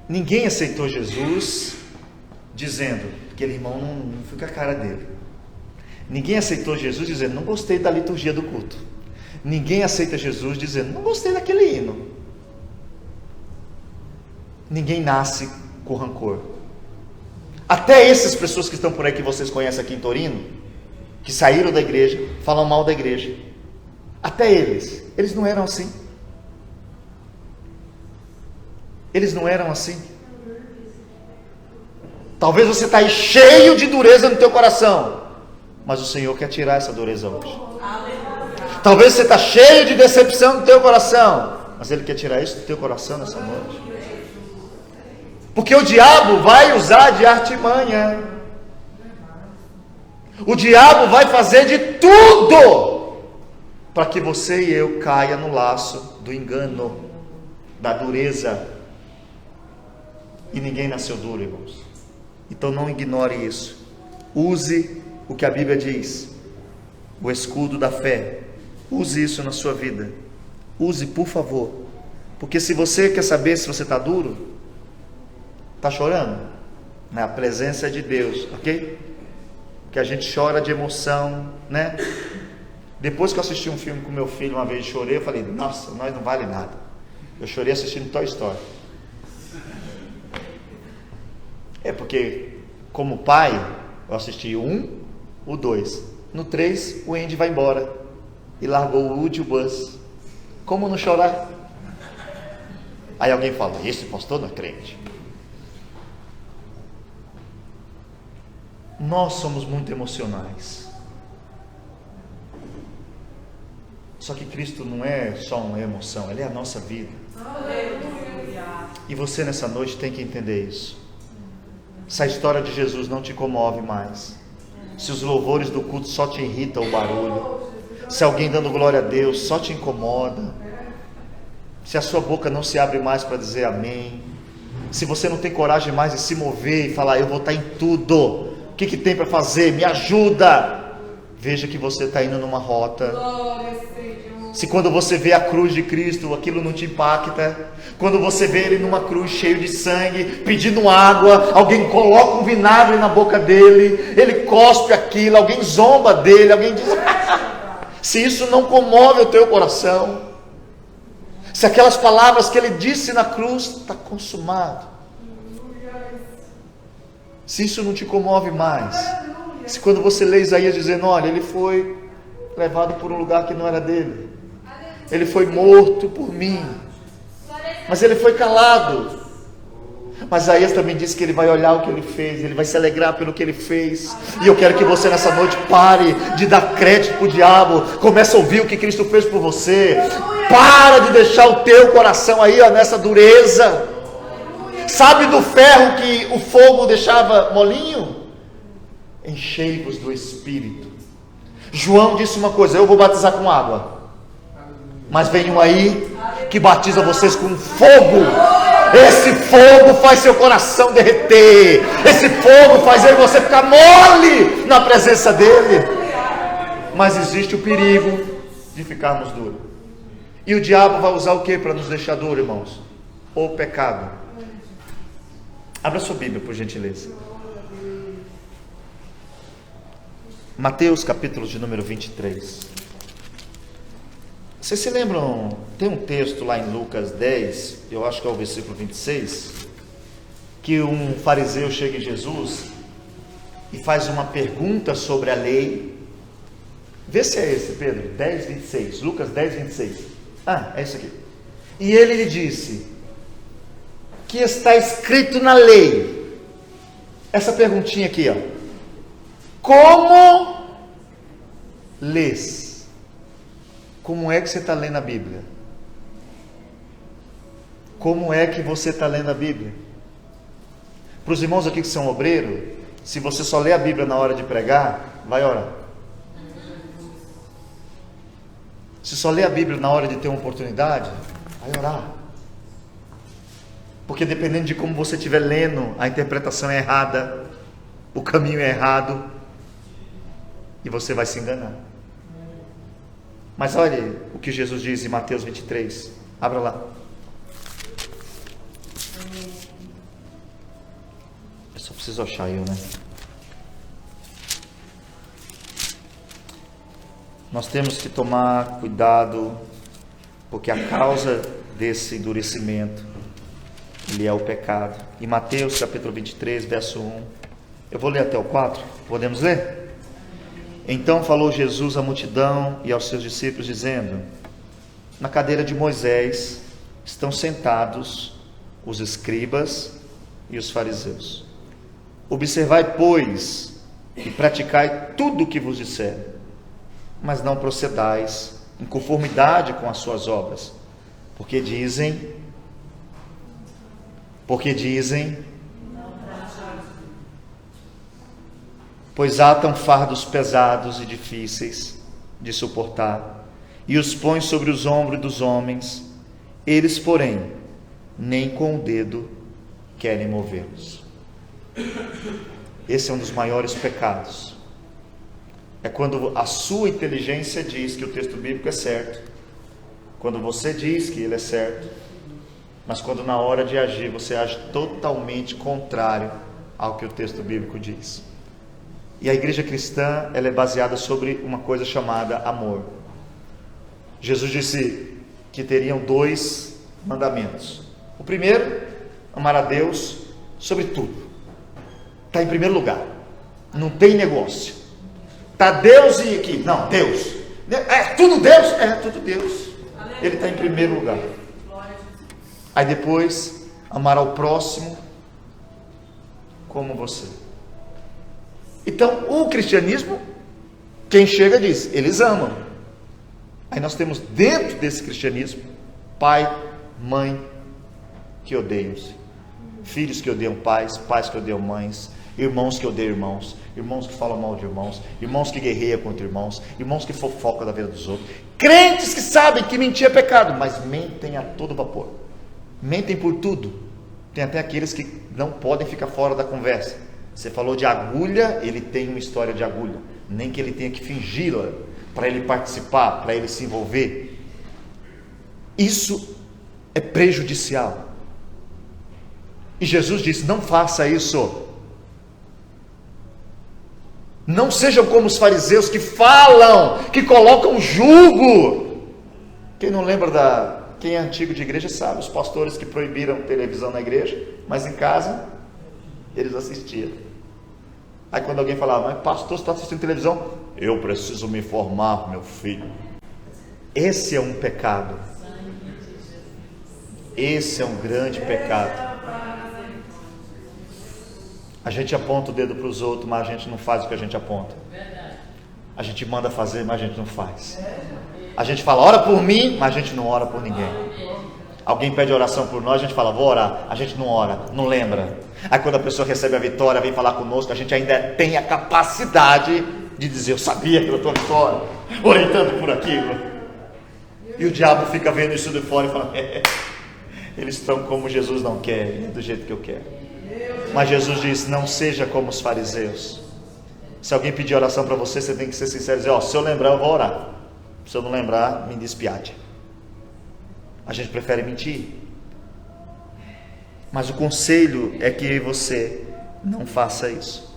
Ninguém aceitou Jesus dizendo, aquele irmão não fica a cara dele. Ninguém aceitou Jesus dizendo, não gostei da liturgia do culto. Ninguém aceita Jesus dizendo, não gostei daquele hino. Ninguém nasce com rancor. Até essas pessoas que estão por aí, que vocês conhecem aqui em Torino, que saíram da igreja, falam mal da igreja, até eles não eram assim. Eles não eram assim. Talvez você está aí cheio de dureza no teu coração, mas o Senhor quer tirar essa dureza hoje. Talvez você está cheio de decepção no teu coração, mas Ele quer tirar isso do teu coração nessa noite. Porque o diabo vai usar de artimanha. O diabo vai fazer de tudo para que você e eu caia no laço do engano, da dureza. E ninguém nasceu duro, irmãos. Então não ignore isso. Use o que a Bíblia diz, o escudo da fé. Use isso na sua vida. Use, por favor. Porque se você quer saber se você está duro, está chorando? Na presença de Deus, ok? Que a gente chora de emoção, né? Depois que eu assisti um filme com meu filho uma vez, chorei, eu falei, nossa, nós não vale nada. Eu chorei assistindo Toy Story. É porque, como pai, eu assisti o 1, o 2. No 3, o Andy vai embora e largou o Woody e o Buzz. Como não chorar? Aí alguém fala, esse pastor não é crente. Nós somos muito emocionais. Só que Cristo não é só uma emoção, Ele é a nossa vida. E você nessa noite tem que entender isso. Se a história de Jesus não te comove mais, se os louvores do culto só te irritam o barulho, se alguém dando glória a Deus só te incomoda, se a sua boca não se abre mais para dizer amém, se você não tem coragem mais de se mover e falar, eu vou estar em tudo, o que tem para fazer? Me ajuda. Veja que você está indo numa rota. Se quando você vê a cruz de Cristo, aquilo não te impacta. Quando você vê Ele numa cruz cheio de sangue, pedindo água, alguém coloca um vinagre na boca dele, Ele cospe aquilo, alguém zomba dele, alguém diz... Se isso não comove o teu coração, se aquelas palavras que Ele disse na cruz, está consumado. Se isso não te comove mais, se quando você lê Isaías dizendo, olha, ele foi levado por um lugar que não era dele, ele foi morto por mim, mas ele foi calado. Mas Isaías também disse que ele vai olhar o que ele fez, ele vai se alegrar pelo que ele fez. E eu quero que você nessa noite pare de dar crédito para o diabo, comece a ouvir o que Cristo fez por você. Para de deixar o teu coração aí, ó, nessa dureza. Sabe do ferro que o fogo deixava molinho? Enchei-vos do Espírito. João disse uma coisa: eu vou batizar com água, mas vem um aí que batiza vocês com fogo. Esse fogo faz seu coração derreter. Esse fogo faz você ficar mole na presença dele. Mas existe o perigo de ficarmos duros. E o diabo vai usar o que para nos deixar duros, irmãos? O pecado. Abra sua Bíblia, por gentileza. Mateus capítulo de número 23. Vocês se lembram, tem um texto lá em Lucas 10, eu acho que é o versículo 26, que um fariseu chega em Jesus e faz uma pergunta sobre a lei. Vê se é esse, Pedro, 10, 26, Lucas 10, 26. É isso aqui. E ele lhe disse: que está escrito na lei? Essa perguntinha aqui, ó. Como lês? Como é que você está lendo a Bíblia? Como é que você está lendo a Bíblia? Para os irmãos aqui que são obreiros, se você só lê a Bíblia na hora de pregar, vai orar. Se só lê a Bíblia na hora de ter uma oportunidade, vai orar. Porque dependendo de como você estiver lendo, a interpretação é errada, o caminho é errado, e você vai se enganar. Mas olha o que Jesus diz em Mateus 23. Abra lá. Eu só preciso achar eu, né? Nós temos que tomar cuidado, porque a causa desse endurecimento, ele é o pecado. Em Mateus capítulo 23, verso 1. Eu vou ler até o 4. Podemos ler? Então falou Jesus à multidão e aos seus discípulos, dizendo: na cadeira de Moisés estão sentados os escribas e os fariseus. Observai, pois, e praticai tudo o que vos disser, mas não procedais em conformidade com as suas obras, porque dizem, pois atam fardos pesados e difíceis de suportar, e os põem sobre os ombros dos homens, eles, porém, nem com o dedo querem movê-los. Esse é um dos maiores pecados. É quando a sua inteligência diz que o texto bíblico é certo, quando você diz que ele é certo, mas quando na hora de agir você age totalmente contrário ao que o texto bíblico diz. E a igreja cristã, ela é baseada sobre uma coisa chamada amor. Jesus disse que teriam 2 mandamentos. O primeiro, amar a Deus sobre tudo. Está em primeiro lugar. Não tem negócio. Está Deus e aqui. Não, Deus. É tudo Deus? É tudo Deus. Ele está em primeiro lugar. Aí depois, amar ao próximo como você. Então, o cristianismo, quem chega diz, eles amam. Aí nós temos dentro desse cristianismo, pai, mãe que odeiam-se, filhos que odeiam pais, pais que odeiam mães, irmãos que odeiam irmãos, irmãos que falam mal de irmãos, irmãos que guerreiam contra irmãos, irmãos que fofocam da vida dos outros, crentes que sabem que mentir é pecado, mas mentem a todo vapor, mentem por tudo. Tem até aqueles que não podem ficar fora da conversa. Você falou de agulha, ele tem uma história de agulha, nem que ele tenha que fingi-la para ele participar, para ele se envolver. Isso é prejudicial. E Jesus disse: não faça isso. Não sejam como os fariseus que falam, que colocam julgo. Quem não lembra quem é antigo de igreja sabe, os pastores que proibiram televisão na igreja, mas em casa eles assistiam. Aí quando alguém falava: mas pastor, você está assistindo televisão? Eu preciso me informar, meu filho. Esse é um pecado. Esse é um grande pecado. A gente aponta o dedo para os outros, mas a gente não faz o que a gente aponta. A gente manda fazer, mas a gente não faz. A gente fala: ora por mim, mas a gente não ora por ninguém. Alguém pede oração por nós, a gente fala, vou orar. A gente não ora, não lembra. Aí quando a pessoa recebe a vitória, vem falar conosco, a gente ainda tem a capacidade de dizer, eu sabia que eu estou vitória, orei tanto por aquilo. E o diabo fica vendo isso de fora e fala, eles estão como Jesus não quer, do jeito que eu quero. Mas Jesus diz, não seja como os fariseus. Se alguém pedir oração para você, você tem que ser sincero e dizer, se eu lembrar eu vou orar. Se eu não lembrar, me despiade. A gente prefere mentir. Mas o conselho é que você não faça isso.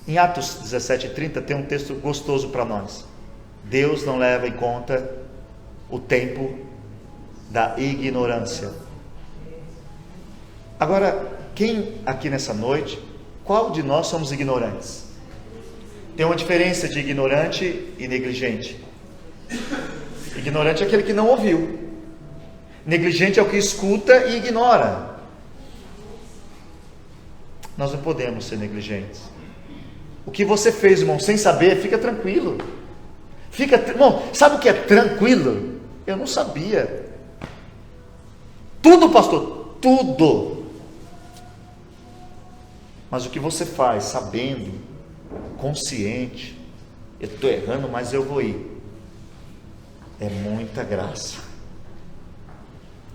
Em Atos 17:30 tem um texto gostoso para nós. Deus não leva em conta o tempo da ignorância. Agora, quem aqui nessa noite, qual de nós somos ignorantes? Tem uma diferença de ignorante e negligente. Ignorante é aquele que não ouviu. Negligente é o que escuta e ignora. Nós não podemos ser negligentes. O que você fez, irmão, sem saber, fica tranquilo. Irmão, sabe o que é tranquilo? Eu não sabia. Tudo, pastor, tudo. Mas o que você faz, sabendo, consciente, eu estou errando, mas eu vou ir. É muita graça.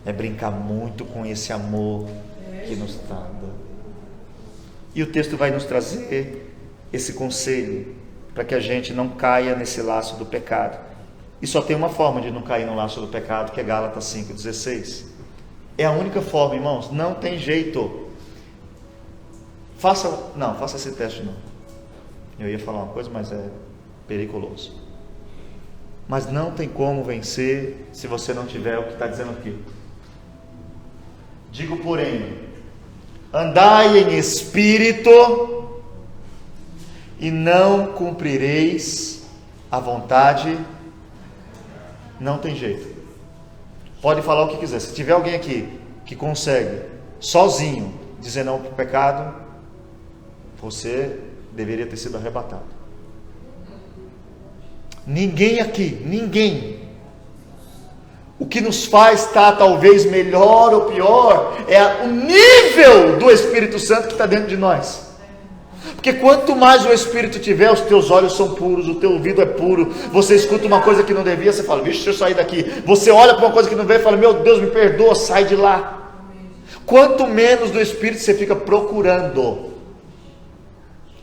É brincar muito com esse amor que nos está dando. E o texto vai nos trazer esse conselho para que a gente não caia nesse laço do pecado. E só tem uma forma de não cair no laço do pecado, que é Gálatas 5:16. É a única forma, irmãos, não tem jeito. Faça esse teste não. Eu ia falar uma coisa, mas é periculoso. Mas não tem como vencer se você não tiver o que está dizendo aqui. Digo, porém, andai em espírito e não cumprireis a vontade. Não tem jeito. Pode falar o que quiser. Se tiver alguém aqui que consegue sozinho dizer não para o pecado, você deveria ter sido arrebatado. Ninguém aqui, ninguém. O que nos faz estar talvez melhor ou pior é o nível do Espírito Santo que está dentro de nós. Porque quanto mais o Espírito tiver, os teus olhos são puros, o teu ouvido é puro, você escuta uma coisa que não devia, você fala, vixe, deixa eu sair daqui. Você olha para uma coisa que não veio e fala, meu Deus, me perdoa, sai de lá. Quanto menos do Espírito você fica procurando,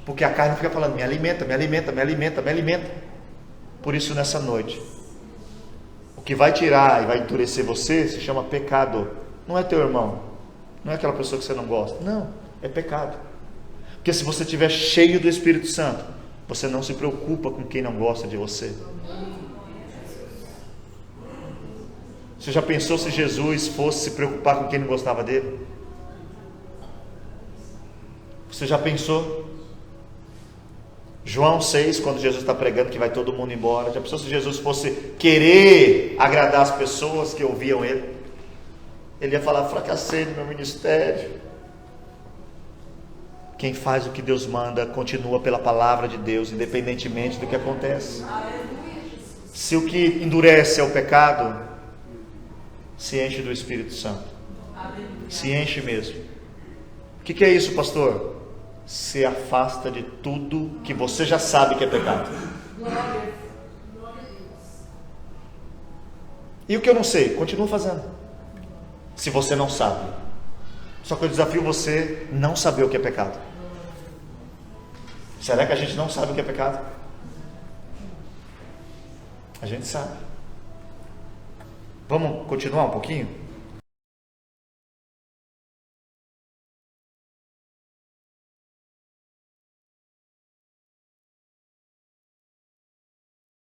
porque a carne fica falando, me alimenta, me alimenta, me alimenta, me alimenta. Por isso nessa noite, o que vai tirar e vai endurecer você se chama pecado. Não é teu irmão, não é aquela pessoa que você não gosta, não, é pecado. Porque se você estiver cheio do Espírito Santo, você não se preocupa com quem não gosta de você. Você já pensou se Jesus fosse se preocupar com quem não gostava dele? Você já pensou? João 6, quando Jesus está pregando que vai todo mundo embora, já pensou se Jesus fosse querer agradar as pessoas que ouviam ele? Ele ia falar, fracassei no meu ministério. Quem faz o que Deus manda, continua pela palavra de Deus, independentemente do que acontece. Se o que endurece é o pecado, se enche do Espírito Santo. Se enche mesmo. O que é isso, pastor? Se afasta de tudo que você já sabe que é pecado. E o que eu não sei, continua fazendo. Se você não sabe. Só que eu desafio você não saber o que é pecado. Será que a gente não sabe o que é pecado? A gente sabe. Vamos continuar um pouquinho?